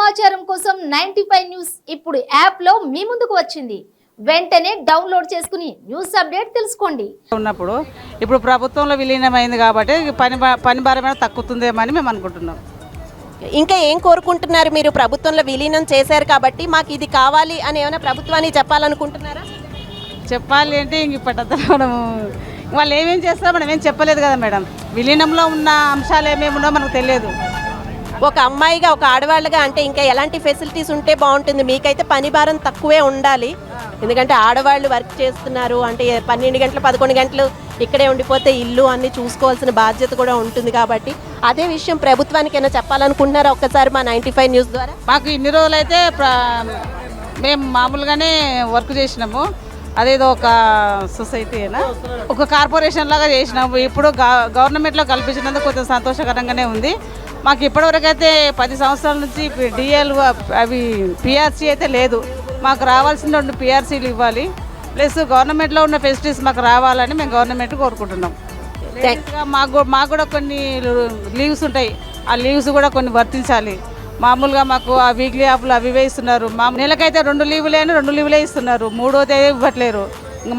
సమాచారం కోసం 95 న్యూస్ ఇప్పుడు యాప్లో మీ ముందుకు వచ్చింది. వెంటనే డౌన్లోడ్ చేసుకుని న్యూస్ అప్డేట్ తెలుసుకోండి. ఉన్నప్పుడు ఇప్పుడు ప్రభుత్వంలో విలీనమైంది కాబట్టి పని భారమైన తగ్గుతుందేమని మేము అనుకుంటున్నాం. ఇంకా ఏం కోరుకుంటున్నారు మీరు? ప్రభుత్వంలో విలీనం చేశారు కాబట్టి మాకు ఇది కావాలి అని ఏమైనా ప్రభుత్వానికి చెప్పాలనుకుంటున్నారా? చెప్పాలి అంటే ఇంక ఇప్పటి వాళ్ళు ఏమేం చేస్తారో మనం ఏం చెప్పలేదు కదా మేడం. విలీనంలో ఉన్న అంశాలు ఏమేమి ఉన్నాయో మనకు తెలియదు. ఒక అమ్మాయిగా, ఒక ఆడవాళ్ళగా అంటే ఇంకా ఎలాంటి ఫెసిలిటీస్ ఉంటే బాగుంటుంది? మీకైతే పని భారం తక్కువే ఉండాలి, ఎందుకంటే ఆడవాళ్ళు వర్క్ చేస్తున్నారు అంటే 12 గంటలు 11 గంటలు ఇక్కడే ఉండిపోతే ఇల్లు అన్నీ చూసుకోవాల్సిన బాధ్యత కూడా ఉంటుంది. కాబట్టి అదే విషయం ప్రభుత్వానికి ఏమైనా చెప్పాలనుకుంటున్నారా ఒక్కసారి మా 95 న్యూస్ ద్వారా? మాకు ఇన్ని రోజులైతే మేము మామూలుగానే వర్క్ చేసినాము. అదేదో ఒక సొసైటీ అయినా ఒక కార్పొరేషన్ లాగా చేసినాము. ఇప్పుడు గవర్నమెంట్లో కల్పించినందుకు కొంచెం సంతోషకరంగానే ఉంది. మాకు ఇప్పటివరకు అయితే 10 సంవత్సరాల నుంచి డిఎల్ అవి పిఆర్సీ అయితే లేదు. మాకు రావాల్సిన 2 పిఆర్సీలు ఇవ్వాలి, ప్లస్ గవర్నమెంట్లో ఉన్న ఫెసిలిటీస్ మాకు రావాలని మేము గవర్నమెంట్ కోరుకుంటున్నాం. మాకు కూడా కొన్ని లీవ్స్ ఉంటాయి, ఆ లీవ్స్ కూడా కొన్ని వర్తించాలి. మామూలుగా మాకు ఆ వీక్లీ ఆఫ్లు అవి ఇస్తున్నారు. మా నెలకైతే 2 లీవులే ఇస్తున్నారు, 3వ తేదీ ఇవ్వట్లేరు.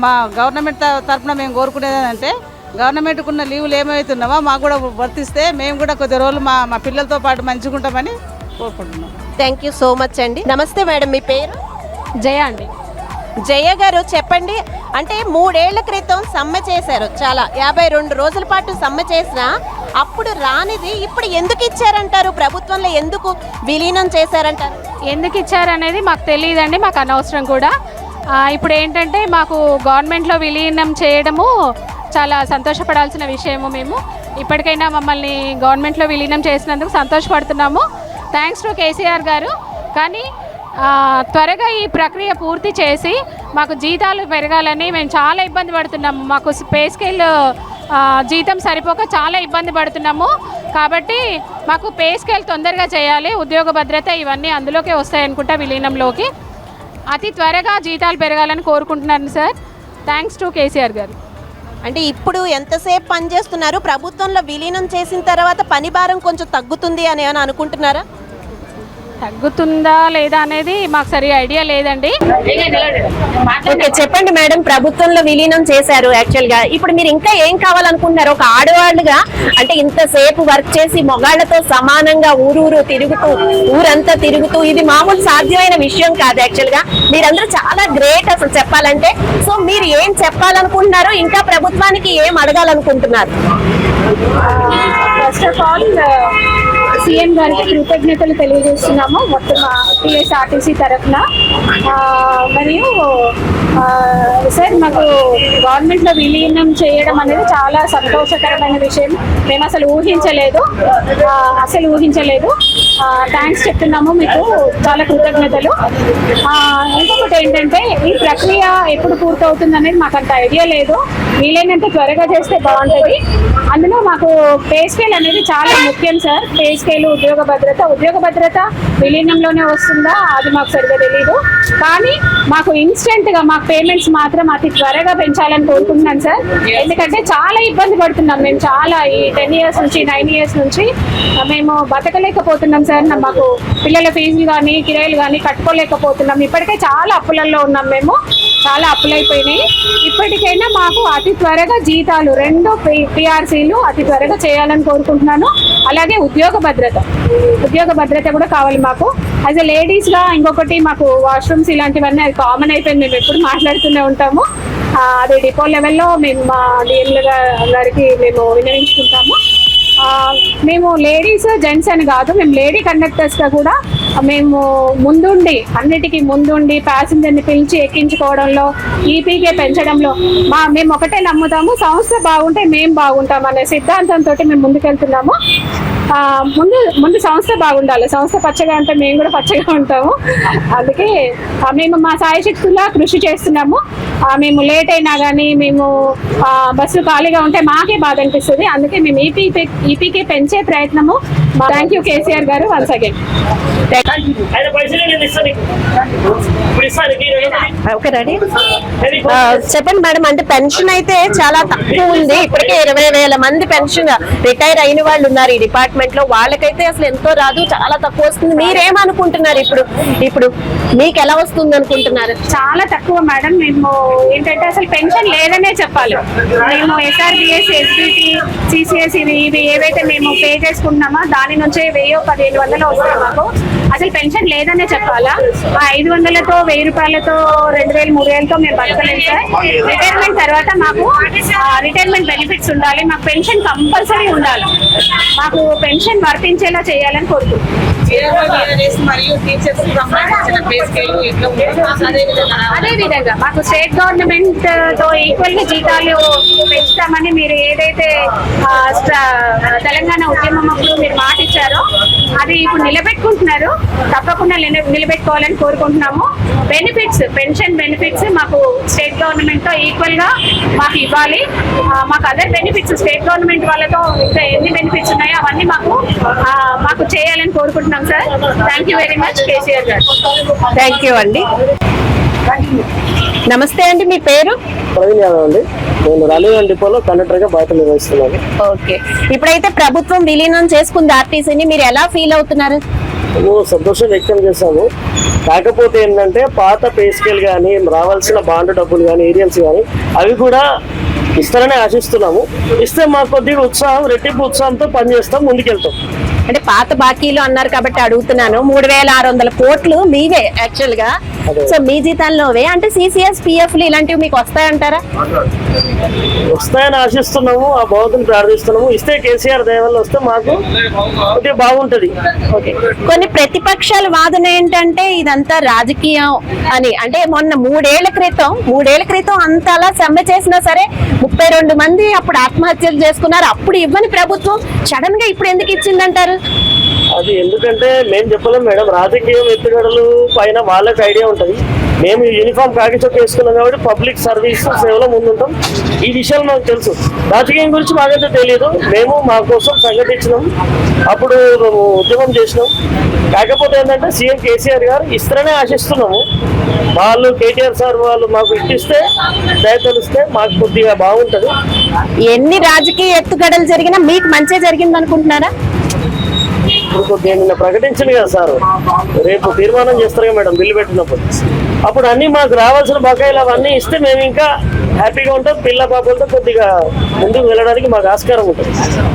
మా గవర్నమెంట్ తరఫున మేము కోరుకునేది అంటే గవర్నమెంట్కి ఉన్న లీవులు ఏమవుతున్నామో మాకు కూడా వర్తిస్తే మేము కూడా కొద్ది రోజులు మా పిల్లలతో పాటు మంచిగా ఉంటామని కోరుకుంటున్నాం. థ్యాంక్ యూ సో మచ్ అండి. నమస్తే మేడం, మీ పేరు? జయ అండి. జయ గారు చెప్పండి, అంటే 3 ఏళ్ల క్రితం సమ్మె చేశారు, చాలా 52 రోజుల పాటు సమ్మె చేసినా అప్పుడు రానిది ఇప్పుడు ఎందుకు ఇచ్చారంటారు? ప్రభుత్వంలో ఎందుకు విలీనం చేశారంటారు? ఎందుకు ఇచ్చారనేది మాకు తెలియదండి, మాకు అనవసరం కూడా. ఇప్పుడు ఏంటంటే మాకు గవర్నమెంట్లో విలీనం చేయడము చాలా సంతోషపడాల్సిన విషయము. మేము ఇప్పటికైనా మమ్మల్ని గవర్నమెంట్లో విలీనం చేసినందుకు సంతోషపడుతున్నాము. థ్యాంక్స్ టు కేసీఆర్ గారు. కానీ త్వరగా ఈ ప్రక్రియ పూర్తి చేసి మాకు జీతాలు పెరగాలని మేము చాలా ఇబ్బంది పడుతున్నాము. మాకు పే స్కేల్ జీతం సరిపోక చాలా ఇబ్బంది పడుతున్నాము. కాబట్టి మాకు పే స్కేల్ తొందరగా చేయాలి, ఉద్యోగ భద్రత ఇవన్నీ అందులోకే వస్తాయనుకుంటా. విలీనంలోకి అతి త్వరగా జీతాలు పెరగాలని కోరుకుంటున్నాను సార్. థ్యాంక్స్ టు కేసీఆర్ గారు. అంటే ఇప్పుడు ఎంతసేపు పని చేస్తున్నారు? ప్రభుత్వంలో విలీనం చేసిన తర్వాత పని భారం కొంచెం తగ్గుతుంది అని ఏమైనా అనుకుంటున్నారా? తగ్గుతుందా లేదా అనేది మాకు సరిగా ఐడియా లేదండి. ఓకే, చెప్పండి మేడం, ప్రభుత్వంలో విలీనం చేశారు యాక్చువల్గా, ఇప్పుడు మీరు ఇంకా ఏం కావాలనుకుంటున్నారు? ఒక ఆడవాళ్ళుగా అంటే ఇంతసేపు వర్క్ చేసి మొగాళ్లతో సమానంగా ఊరూరు తిరుగుతూ, ఊరంతా తిరుగుతూ, ఇది మామూలు సాధ్యమైన విషయం కాదు యాక్చువల్గా. మీరందరూ చాలా గ్రేట్ అసలు చెప్పాలంటే. సో మీరు ఏం చెప్పాలనుకుంటున్నారు? ఇంకా ప్రభుత్వానికి ఏం అడగాలనుకుంటున్నారు? ఫస్ట్ ఆఫ్ ఆల్ సీఎం గారికి కృతజ్ఞతలు తెలియజేస్తున్నాము మొత్తం టీఎస్ఆర్టీసీ తరఫున. మరియు సార్ మాకు గవర్నమెంట్లో విలీనం చేయడం అనేది చాలా సంతోషకరమైన విషయం. మేము అసలు ఊహించలేదు. థ్యాంక్స్ చెప్తున్నాము, మీకు చాలా కృతజ్ఞతలు. ఇంకొకటి ఏంటంటే ఈ ప్రక్రియ ఎప్పుడు పూర్తవుతుంది అనేది మాకు అంత ఐడియా లేదు. వీలైనంత త్వరగా చేస్తే బాగుంటుంది. అందులో మాకు పే స్కేల్ అనేది చాలా ముఖ్యం సార్. పే స్కేల్, ఉద్యోగ భద్రత విలీనంలోనే వస్తుందా అది మాకు సరిగా తెలీదు. కానీ మాకు ఇన్స్టెంట్గా మాకు పేమెంట్స్ మాత్రం అతి త్వరగా పెంచాలని కోరుకుంటున్నాను సార్. ఎందుకంటే చాలా ఇబ్బంది పడుతున్నాం మేము, చాలా ఈ 10 ఇయర్స్ నుంచి 9 ఇయర్స్ నుంచి మేము బతకలేకపోతున్నాం సార్. మాకు పిల్లల ఫీజులు కానీ కిరాయిలు కానీ కట్టుకోలేకపోతున్నాం. ఇప్పటికే చాలా అప్పులలో ఉన్నాం, మేము చాలా అప్పులైపోయినాయి. ఇప్పటికైనా మాకు అతి త్వరగా జీతాలు 2 పిఆర్సీలు అతి త్వరగా చేయాలని కోరుకుంటున్నాను. అలాగే ఉద్యోగ భద్రత కూడా కావాలి మాకు. యాజ్ ఎ లేడీస్గా ఇంకొకటి మాకు వాష్రూమ్స్ ఇలాంటివన్నీ అది కామన్ అయిపోయింది, మేము ఎప్పుడు మాట్లాడుతూనే ఉంటాము. అది డిపో లెవెల్లో మేము మా డిఎంల గారికి మేము విన్నవించుకుంటాము. మేము లేడీస్ జెంట్స్ అని కాదు, మేము లేడీ కండక్టర్స్గా కూడా మేము అన్నిటికీ ముందుండి ప్యాసింజర్ని పిలిచి ఎక్కించుకోవడంలో, ఈపీకే పెంచడంలో మేము ఒకటే నమ్ముతాము, సంస్థ బాగుంటే మేము బాగుంటాం అనే సిద్ధాంతంతో మేము ముందుకెళ్తున్నాము. ముందు సంస్థ బాగుండాలి, సంస్థ పచ్చగా ఉంటే మేము కూడా పచ్చగా ఉంటాము. అందుకే మేము మా సాయశక్తులా కృషి చేస్తున్నాము. మేము లేట్ అయినా కానీ మేము బస్సు ఖాళీగా ఉంటే మాకే బాధ అనిపిస్తుంది. అందుకే మేము ఈపీకే పెంచే ప్రయత్నము థ్యాంక్ యూ కేసీఆర్ గారు వన్స్ అగైన్. ఆయన పైసలు నేను ఇస్తాను నీకు. ఇప్పుడు ఇస్తాను నీకు 20,000. Okay ready. ఏది? చెప్పండి మేడం, అంటే పెన్షన్ అయితే చాలా తక్కువ ఉంది. ఇప్పటికే 20,000 మంది పెన్షన్ రిటైర్ అయిన వాళ్ళు ఉన్నారు ఈ డిపార్ట్మెంట్ లో. వాళ్ళకైతే అసలు ఎంతో రాదు, చాలా తక్కువ వస్తుంది. మీరేమనుకుంటున్నారు ఇప్పుడు మీకు ఎలా వస్తుంది అనుకుంటున్నారు? చాలా తక్కువ మేడం. మేము ఏంటంటే అసలు పెన్షన్ లేదనే చెప్పాలి. మేము SRBS, SBT, CCS ఇవి ఏవైతే మేము పే చేసుకుంటున్నామో దాని నుంచే 1000-1500 వస్తాయి మాకు. అసలు పెన్షన్ లేదనే చెప్పాలా. ఆ 500లతో 1000 రూపాయలతో 2000-3000తో మేము బతకలేము సార్. రిటైర్మెంట్ తర్వాత మాకు రిటైర్మెంట్ బెనిఫిట్స్ ఉండాలి. మాకు పెన్షన్ కంపల్సరీ ఉండాలి. మాకు పెన్షన్ వర్తించేలా చేయాలని కోరుకుంటున్నాం. మరియు టీచర్స్ సంబంధించిన పే స్కేల్ ఎట్లా అదే విధంగా మాకు స్టేట్ గవర్నమెంట్ తో ఈక్వల్ గా జీతాలు పెంచుతామని మీరు ఏదైతే తెలంగాణ ఉద్యమం అప్పుడు మీరు మాట ఇచ్చారో అది ఇప్పుడు నిలబెట్టుకుంటున్నారు. తప్పకుండా నిలబెట్టుకోవాలని కోరుకుంటున్నాము. బెనిఫిట్స్, పెన్షన్ బెనిఫిట్స్ మాకు స్టేట్ గవర్నమెంట్ తో ఈక్వల్ గా మాకు ఇవ్వాలి. మాకు అదర్ బెనిఫిట్స్ స్టేట్ గవర్నమెంట్ వాళ్ళతో ఇంకా ఎన్ని బెనిఫిట్స్ ఉన్నాయో అవన్నీ మాకు చేయాలని కోరుకుంటున్నాం sir. Thank you very much KCR garu. Thank you అండి. నమస్తే అండి, మీ పేరు? ప్రవీణ్ యాదవ్ అండి. నేను రైల్వే డిపోలో కండక్టర్ గా బాధ్యతలు నిర్వహిస్తున్నాను. ఓకే, ఇప్పుడైతే ప్రభుత్వం విలీనం చేసుకుంది ఆర్టీసీని, మీరు ఎలా ఫీల్ అవుతున్నారు? మేము సంతోషం వ్యక్తం చేశాము. కాకపోతే ఏంటంటే పాత పే స్కేల్ కానీ రావాల్సిన బాండ్ డబ్బులు కానీ ఏరియల్స్ కానీ అవి కూడా ఇస్తారని ఆశిస్తున్నాము. ఇస్తే మాకు కొద్దిగా ఉత్సాహం, రెట్టింపు ఉత్సాహంతో పనిచేస్తాం, ముందుకెళ్తాం. అంటే పాత బాకీలు అన్నారు కాబట్టి అడుగుతున్నాను. 3600 కోట్లు మీవే యాక్చువల్ గా. సో మీ జీతాల్లోవే అంటే CCS, PF ఇలాంటివి మీకు వస్తాయంటారా? వస్తాయని ఆశిస్తున్నాము, ఆ భగవంతుని ప్రార్థిస్తున్నాము. ఇస్తే కేసీఆర్ దయ వల్ల వస్తే మాకు కొద్దిగా బాగుంటది. ఓకే, కొన్ని ప్రతిపక్షాల వాదన ఏంటంటే ఇదంతా రాజకీయం అని. అంటే మొన్న 3 ఏళ్ల క్రితం అంతలా సమ్మె చేసినా సరే 32 మంది అప్పుడు ఆత్మహత్యలు చేసుకున్నారు. అప్పుడు ఇవ్వని ప్రభుత్వం సడన్ గా ఇప్పుడు ఎందుకు ఇచ్చిందంటారు? అది ఎందుకంటే మేము చెప్పలేం మేడం. రాజకీయం ఎత్తుగడలు పైన వాళ్ళకి ఐడియా ఉంటది. మేము యూనిఫామ్ కాకి చొక్క వేసుకున్నాం కాబట్టి పబ్లిక్ సర్వీస్ సేవలో ముందుంటాం. ఈ విషయాలు మాకు తెలుసు. రాజకీయం గురించి మాకైతే తెలియదు. మేము మా కోసం సంఘటించినాం, అప్పుడు ఉద్యమం చేసినాం. కాకపోతే ఏంటంటే సీఎం కేసీఆర్ గారు ఇస్తారనే ఆశిస్తున్నాము. వాళ్ళు కేటీఆర్ సార్ వాళ్ళు మాకు ఇప్పిస్తే దయ తెలిస్తే మాకు కొద్దిగా బాగుంటది. ఎన్ని రాజకీయ ఎత్తుగడలు జరిగినా మీకు మంచి జరిగింది అనుకుంటున్నారా? ఇప్పుడు కొద్దిగా నిన్న ప్రకటించింది కదా సార్, రేపు తీర్మానం చేస్తారు కదా మేడం బిల్లు పెట్టినప్పుడు. అప్పుడు అన్ని మాకు రావాల్సిన బకాయిలు అవన్నీ ఇస్తే మేము ఇంకా హ్యాపీగా ఉంటాం. పిల్ల పాపలతో కొద్దిగా ముందుకు వెళ్ళడానికి మాకు ఆస్కారం ఉంటుంది.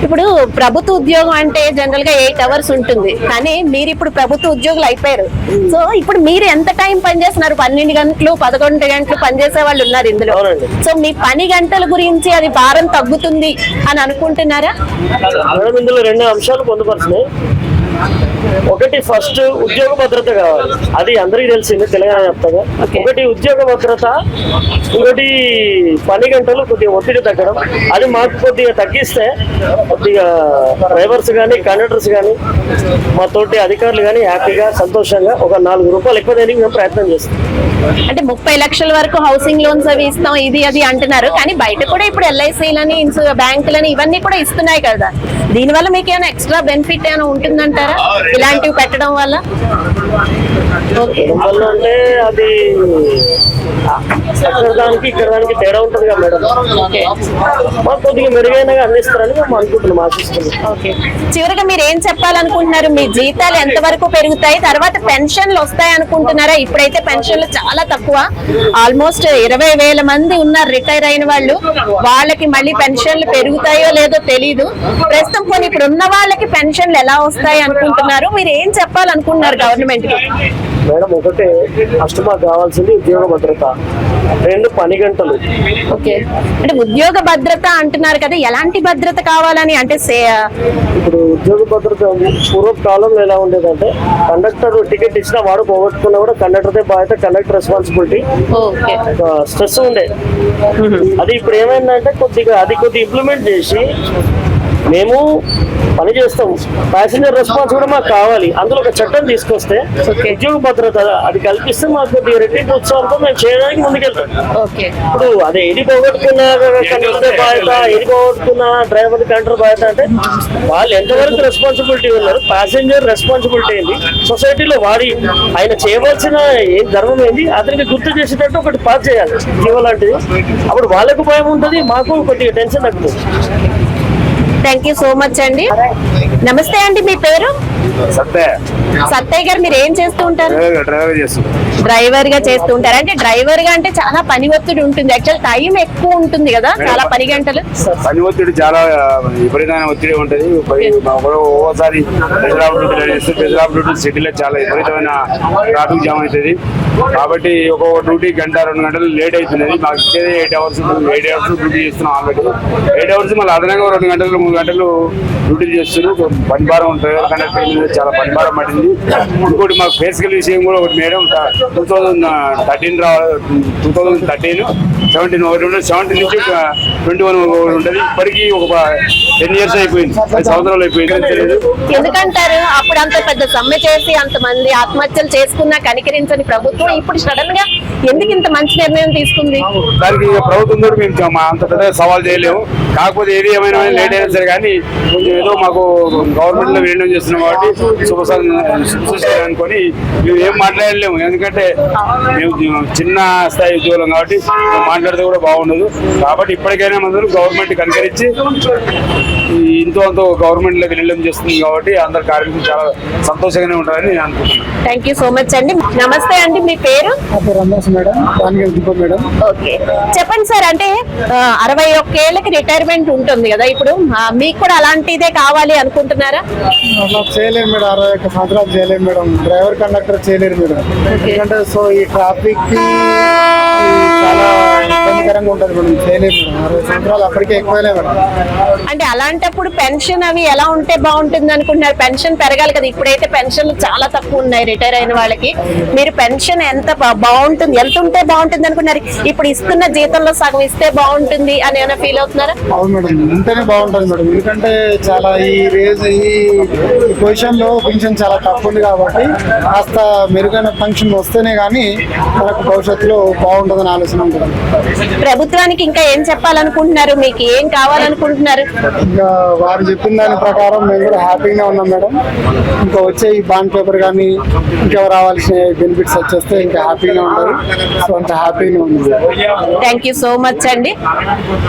ఇప్పుడు ప్రభుత్వ ఉద్యోగం అంటే జనరల్ గా 8 అవర్స్ ఉంటుంది, కానీ మీరు ఇప్పుడు ప్రభుత్వ ఉద్యోగులు అయిపోయారు. సో ఇప్పుడు మీరు ఎంత టైం పనిచేస్తున్నారు? 12 గంటలు 11 గంటలు పనిచేసే వాళ్ళు ఉన్నారు ఇందులో. సో మీ పని గంటల గురించి అది భారం తగ్గుతుంది అని అనుకుంటున్నారా? మేడం ఇందులో 2 అంశాలు పొందుపరిచినాయి. ఒకటి ఫస్ట్ ఉద్యోగ భద్రత కావాలి, అది అందరికీ తెలిసింది తెలంగాణ వ్యాప్తంగా. ఒకటి ఉద్యోగ భద్రత, ఇంకోటి పని గంటలు కొద్దిగా ఒత్తిడి తగ్గడం. అది మాకు కొద్దిగా తగ్గిస్తే కొద్దిగా డ్రైవర్స్ కానీ కండక్టర్స్ కానీ మా తోటి అధికారులు కానీ హ్యాపీగా సంతోషంగా ఒక 4 రూపాయలు ఎక్కువ దేనికి మేము ప్రయత్నం చేస్తాం. అంటే 30 లక్షల వరకు హౌసింగ్ లోన్స్ అవి ఇస్తాం ఇది అది అంటున్నారు, కానీ బయట కూడా ఇప్పుడు LICలని బ్యాంకులని ఇవన్నీ కూడా ఇస్తున్నాయి కదా. దీనివల్ల మీకు ఏమైనా ఎక్స్ట్రా బెనిఫిట్ ఏమైనా ఉంటుందంటారా ఇలాంటివి పెట్టడం వల్ల? వల్ల అంటే అది అక్కడ దానికి ఇక్కడ దానికి తేడా ఉంటుంది కదా మేడం. మాకు కొద్దిగా మెరుగైనగా అందిస్తారని మేము అనుకుంటున్నాం, ఆశిస్తున్నాం. ఓకే, చివరిగా మీరు ఏం చెప్పాలనుకుంటున్నారు? మీ జీతాలు ఎంత వరకు పెరుగుతాయి? తర్వాత పెన్షన్లు వస్తాయి అనుకుంటున్నారా? ఇప్పుడైతే పెన్షన్లు చాలా తక్కువ. ఆల్మోస్ట్ 20,000 మంది ఉన్నారు రిటైర్ అయిన వాళ్ళు. వాళ్ళకి మళ్ళీ పెన్షన్లు పెరుగుతాయో లేదో తెలీదు. ప్రస్తుతం కొన్ని ఇప్పుడు ఉన్న వాళ్ళకి పెన్షన్లు ఎలా వస్తాయి అనుకుంటున్నారు? మీరు ఏం చెప్పాలనుకుంటున్నారు గవర్నమెంట్ కి? మేడం ఒకటే ఫస్ట్ మాకు కావాల్సింది ఉద్యోగ భద్రత, 2 పని గంటలు. ఓకే, అంటే ఉద్యోగ భద్రత అంటున్నారు కదా, ఎలాంటి భద్రత కావాలని? అంటే ఇప్పుడు ఉద్యోగ భద్రత పూర్వకాలంలో ఎలా ఉండేదంటే కండక్టర్ టికెట్ ఇచ్చినా వాడు పోగొట్టుకున్నా కూడా కండక్టర్దే బాధ్యత, కండక్టర్ రెస్పాన్సిబిలిటీ, స్ట్రెస్ ఉండే. అది ఇప్పుడు ఏమైందంటే కొద్దిగా ఇంప్లిమెంట్ చేసి మేము పని చేస్తాం, ప్యాసింజర్ రెస్పాన్స్ కూడా మాకు కావాలి. అందులో ఒక చట్టం తీసుకొస్తే ఉద్యోగ భద్రత అది కల్పిస్తే మాకు కొద్దిగా రెట్టింపు ఉత్సాహంతో మేము చేయడానికి ముందుకెళ్తాం. ఓకే. ఇప్పుడు అదే ఏది పోగొట్టుకున్న కండక్టర్ బాధ్యత, ఏది పోగొట్టుకున్న డ్రైవర్ కండక్టర్ బాధ్యత అంటే వాళ్ళు ఎంతవరకు రెస్పాన్సిబిలిటీ ఉన్నారు, ప్యాసింజర్ రెస్పాన్సిబిలిటీ ఏంటి, సొసైటీలో వాడి ఆయన చేయవలసిన ఏం ధర్మం ఏంటి అతనికి గుర్తు చేసేటట్టు ఒకటి పాస్ చేయాలి జీవో లాంటిది. అప్పుడు వాళ్ళకు భయం ఉంటుంది, మాకు కొద్దిగా టెన్షన్ తగ్గుతుంది. థ్యాంక్ యూ సో మచ్ అండి. నమస్తే అండి, మీ పేరు? సత్తయ్య గారు, మీరు ఏం చేస్తూ ఉంటారు? డ్రైవర్ గా చేస్తూ ఉంటారు. అంటే డ్రైవర్ గా అంటే చాలా పని ఒత్తిడి ఉంటుంది, యాక్చువల్ టైం ఎక్కువ ఉంటుంది కదా, చాలా పని గంటలు. పని ఒత్తిడి చాలా విపరీతమైన ఒత్తిడి ఉంటుంది. ఒక్కోసారి పెద్దలాబ్ డ్యూటీ సిటీలో చాలా విపరీతమైన ట్రాఫిక్ జామ్ అవుతుంది. కాబట్టి ఒక్కొక్క డ్యూటీ గంట 2 గంటలు లేట్ అవుతున్నది. మాకు ఇచ్చేది 8 అవర్స్ డ్యూటీ చేస్తున్నాం ఆల్రెడీ. 8 అవర్స్ మళ్ళీ అదనంగా 2 గంటలు 3 గంటలు డ్యూటీ చేస్తున్నాం. పని భారం ఉంటుంది, కండక్టర్ చాలా పని భారం పడింది. ఇంకోటి మాకు ఫేసికల్ విషయం కూడా ఒకటి మేడం 2013 2013 17 ఒకటి ఉంటుంది, 17 నుంచి 21 ఒకటి ఉంటుంది. ఇప్పటికీ ఒక 10 years అయిపోయింది, 10 సంవత్సరాలు అయిపోయింది. ఎందుకంటారు అప్పుడు అంత పెద్ద సమ్మె చేసి అంతమంది ఆత్మహత్యలు చేసుకున్నా కనికరించని ప్రభుత్వం ఇప్పుడు సడన్ గా ఎందుకు ఇంత మంచి నిర్ణయం తీసుకుంది? దానికి ప్రభుత్వం కూడా మేము అంత పెద్ద సవాల్ చేయలేము. కాకపోతే ఏది ఏమైనా లేట్ అయినా సరే కానీ కొంచెం ఏదో మాకు గవర్నమెంట్ లో నిర్ణయం చేస్తున్నాం కాబట్టి అనుకొని మేము ఏం మాట్లాడలేము. ఎందుకంటే మేము చిన్న స్థాయి ఉద్యోగులం కాబట్టి మాట్లాడితే కూడా బాగుండదు. కాబట్టి ఇప్పటికైనా మనం గవర్నమెంట్ కనికరించి ఇంతో అంతో గవర్నమెంట్ లోకి నిర్ణయం చేస్తుంది కాబట్టి అందరు కార్మికులు చాలా సంతోషంగానే ఉంటారని నేను అనుకుంటున్నాను. థ్యాంక్ యూ సో మచ్ అండి. నమస్తే అండి, మీ పేరు? మేడం. ఓకే, చెప్పండి సార్. అంటే 61 ఏళ్ళకి రిటైర్మెంట్ ఉంటుంది కదా, ఇప్పుడు మీకు కూడా అలాంటిదే కావాలి అనుకుంటున్నారా? చేయలేము మేడం, 61 సంవత్సరాలు చేయలేము మేడం. డ్రైవర్ కండక్టర్ చేయలేరు మేడం. ఎందుకంటే సో ఈ ట్రాఫిక్ చాలా ఇబ్బందికరంగా ఉంటుంది మేడం. చేయలేము మేడం, 60 సంవత్సరాలు అప్పటికే ఎక్కువలే మేడం. అంటే అలాంటప్పుడు పెన్షన్ అవి ఎలా ఉంటే బాగుంటుంది అనుకుంటున్నారు? పెన్షన్ పెరగాలి కదా, ఇప్పుడైతే పెన్షన్లు చాలా తక్కువ ఉన్నాయి రిటైర్ అయిన వాళ్ళకి. మీరు పెన్షన్ ఎంత బాగుంటుంది, ఎంత ఉంటే బాగుంటుంది అనుకున్నారు? ఇప్పుడు ఇస్తున్న జీతంలో సగం ఇస్తే బాగుంటుంది అని ఏమైనా ఫీల్ అవుతున్నారా? అవును మేడం, ఉంటేనే బాగుంటుంది మేడం. ఎందుకంటే చాలా ఈ పొజిషన్ లో పెన్షన్ చాలా తక్కువ ఉంది కాబట్టి కాస్త మెరుగైన పెన్షన్ వస్తేనే గానీ మనకు భవిష్యత్తులో బాగుంటుందని ఆలోచన ఉంటుంది. ప్రభుత్వానికి ఇంకా ఏం చెప్పాలనుకుంటున్నారు? మీకు ఏం కావాలనుకుంటున్నారు? ఇంకా వారు చెప్పిన దాని ప్రకారం మేము కూడా హ్యాపీగా ఉన్నాం మేడం. ఇంకా వచ్చే ఈ బాండ్ పేపర్ కానీ ఇంకా రావాల్సిన బెనిఫిట్స్ వచ్చేస్తే ఇంకా హ్యాపీగా ఉంటారు. సో అంత హ్యాపీగా ఉంది. థ్యాంక్ యూ సో మచ్ అండి.